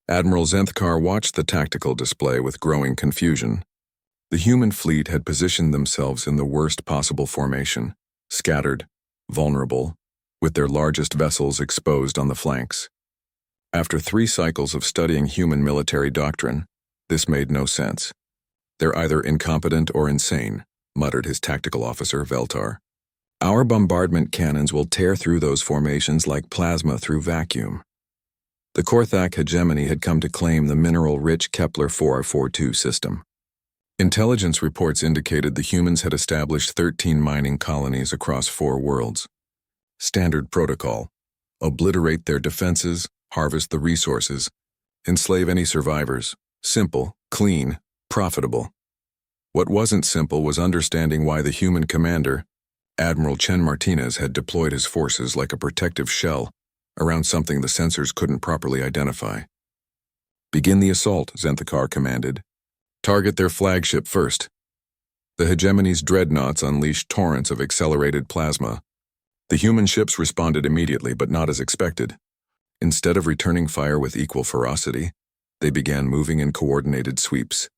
Admiral Zenthkar watched the tactical display with growing confusion. The human fleet had positioned themselves in the worst possible formation, scattered, vulnerable, with their largest vessels exposed on the flanks. After 3 cycles of studying human military doctrine, this made no sense. "They're either incompetent or insane," muttered his tactical officer, Veltar. "Our bombardment cannons will tear through those formations like plasma through vacuum." The Korthak hegemony had come to claim the mineral-rich Kepler 442 system. Intelligence reports indicated the humans had established 13 mining colonies across 4 worlds. Standard protocol: obliterate their defenses, harvest the resources, enslave any survivors. Simple, clean, profitable. What wasn't simple was understanding why the human commander, Admiral Chen Martinez, had deployed his forces like a protective shell around something the sensors couldn't properly identify. "Begin the assault," Zenthkar commanded. "Target their flagship first." The hegemony's dreadnoughts unleashed torrents of accelerated plasma. The human ships responded immediately, but not as expected. Instead of returning fire with equal ferocity, they began moving in coordinated sweeps,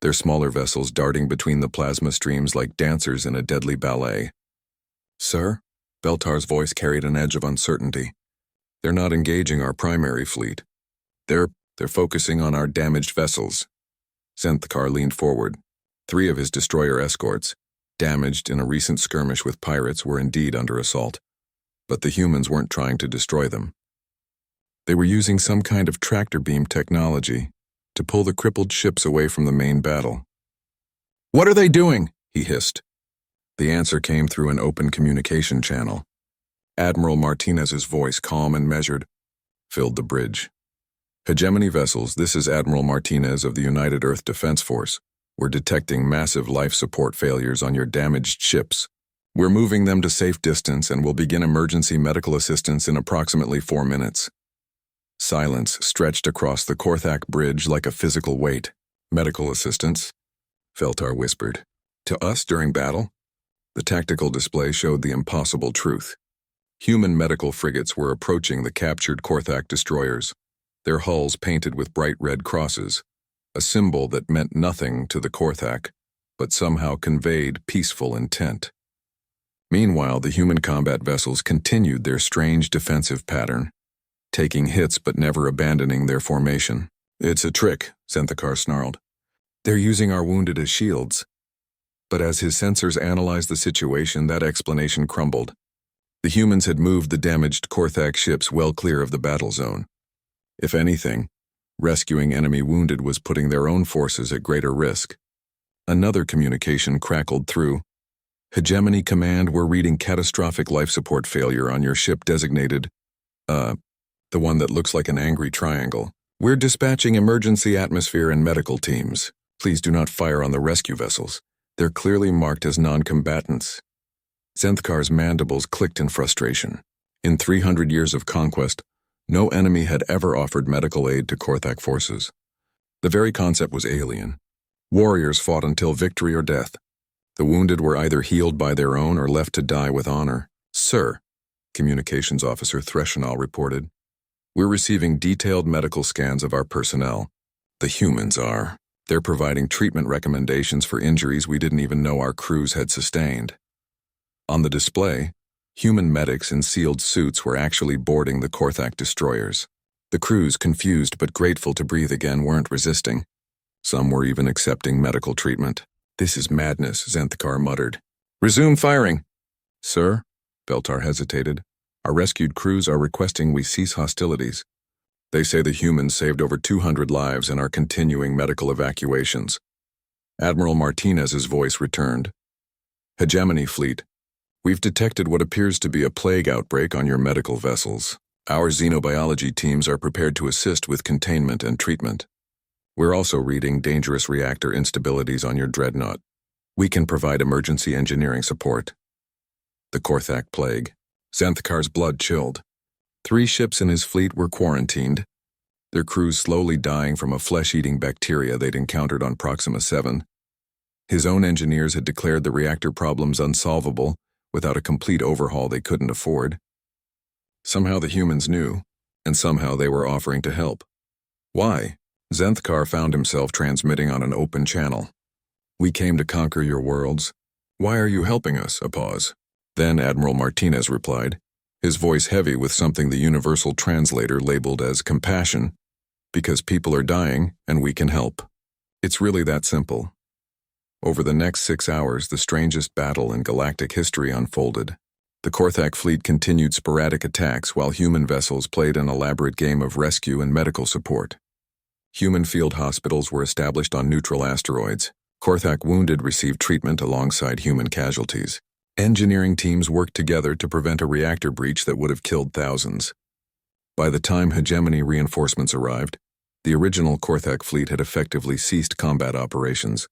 their smaller vessels darting between the plasma streams like dancers in a deadly ballet. "Sir?" Veltar's voice carried an edge of uncertainty. "They're not engaging our primary fleet. They're focusing on our damaged vessels." Zenthkar leaned forward. 3 of his destroyer escorts, damaged in a recent skirmish with pirates, were indeed under assault. But the humans weren't trying to destroy them. They were using some kind of tractor beam technology to pull the crippled ships away from the main battle. "What are they doing?" he hissed. The answer came through an open communication channel. Admiral Martinez's voice, calm and measured, filled the bridge. "Hegemony vessels, this is Admiral Martinez of the United Earth Defense Force. We're detecting massive life support failures on your damaged ships. We're moving them to safe distance and will begin emergency medical assistance in approximately 4 minutes." Silence stretched across the Korthak bridge like a physical weight. "Medical assistance?" Veltar whispered. "To us during battle?" The tactical display showed the impossible truth. Human medical frigates were approaching the captured Korthak destroyers, their hulls painted with bright red crosses, a symbol that meant nothing to the Korthak, but somehow conveyed peaceful intent. Meanwhile, the human combat vessels continued their strange defensive pattern, taking hits but never abandoning their formation. "It's a trick," Zenthkar snarled. "They're using our wounded as shields." But as his sensors analyzed the situation, that explanation crumbled. The humans had moved the damaged Korthak ships well clear of the battle zone. If anything, rescuing enemy wounded was putting their own forces at greater risk. Another communication crackled through. "Hegemony Command, we're reading catastrophic life support failure on your ship designated, the one that looks like an angry triangle. We're dispatching emergency atmosphere and medical teams. Please do not fire on the rescue vessels. They're clearly marked as non-combatants." Zenthkar's mandibles clicked in frustration. In 300 years of conquest, no enemy had ever offered medical aid to Korthak forces. The very concept was alien. Warriors fought until victory or death. The wounded were either healed by their own or left to die with honor. "Sir," Communications Officer Threshenal reported, "we're receiving detailed medical scans of our personnel. The humans are. They're providing treatment recommendations for injuries we didn't even know our crews had sustained." On the display, human medics in sealed suits were actually boarding the Korthak destroyers. The crews, confused but grateful to breathe again, weren't resisting. Some were even accepting medical treatment. "This is madness," Zenthkar muttered. "Resume firing." "Sir?" Veltar hesitated. "Our rescued crews are requesting we cease hostilities. They say the humans saved over 200 lives and are continuing medical evacuations." Admiral Martinez's voice returned. "Hegemony Fleet, we've detected what appears to be a plague outbreak on your medical vessels. Our xenobiology teams are prepared to assist with containment and treatment. We're also reading dangerous reactor instabilities on your dreadnought. We can provide emergency engineering support." The Korthak plague. Zenthkar's blood chilled. 3 ships in his fleet were quarantined, their crews slowly dying from a flesh-eating bacteria they'd encountered on Proxima 7. His own engineers had declared the reactor problems unsolvable without a complete overhaul they couldn't afford. Somehow the humans knew, and somehow they were offering to help. Why? Zenthkar found himself transmitting on an open channel. We came to conquer your worlds. Why are you helping us? A pause. Then Admiral Martinez replied, his voice heavy with something the universal translator labeled as compassion, because people are dying and we can help. It's really that simple. Over the next 6 hours, the strangest battle in galactic history unfolded. The Korthak fleet continued sporadic attacks while human vessels played an elaborate game of rescue and medical support. Human field hospitals were established on neutral asteroids. Korthak wounded received treatment alongside human casualties. Engineering teams worked together to prevent a reactor breach that would have killed thousands. By the time hegemony reinforcements arrived, the original Korthak fleet had effectively ceased combat operations.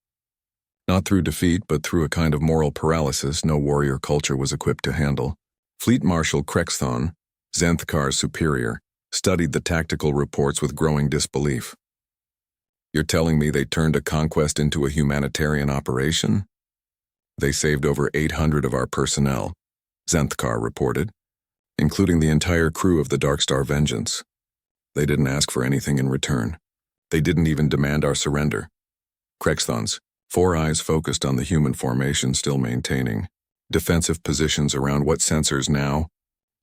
Not through defeat, but through a kind of moral paralysis no warrior culture was equipped to handle. Fleet Marshal Krexthon, Zenthkar's superior, studied the tactical reports with growing disbelief. You're telling me they turned a conquest into a humanitarian operation? They saved over 800 of our personnel, Zenthkar reported, including the entire crew of the Darkstar Vengeance. They didn't ask for anything in return. They didn't even demand our surrender. Krexthon's 4 eyes focused on the human formation still maintaining defensive positions around what sensors now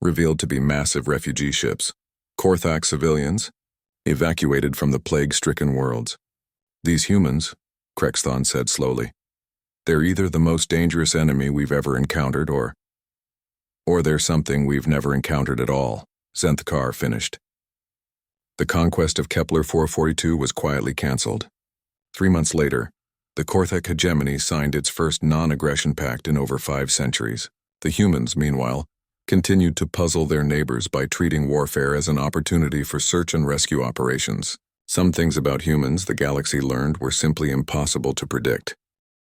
revealed to be massive refugee ships, Korthak civilians, evacuated from the plague-stricken worlds. These humans, Krexthon said slowly, they're either the most dangerous enemy we've ever encountered or they're something we've never encountered at all, Zenthkar finished. The conquest of Kepler 442 was quietly cancelled. 3 months later, the Korthak hegemony signed its first non-aggression pact in over 5 centuries. The humans, meanwhile, continued to puzzle their neighbors by treating warfare as an opportunity for search and rescue operations. Some things about humans the galaxy learned were simply impossible to predict.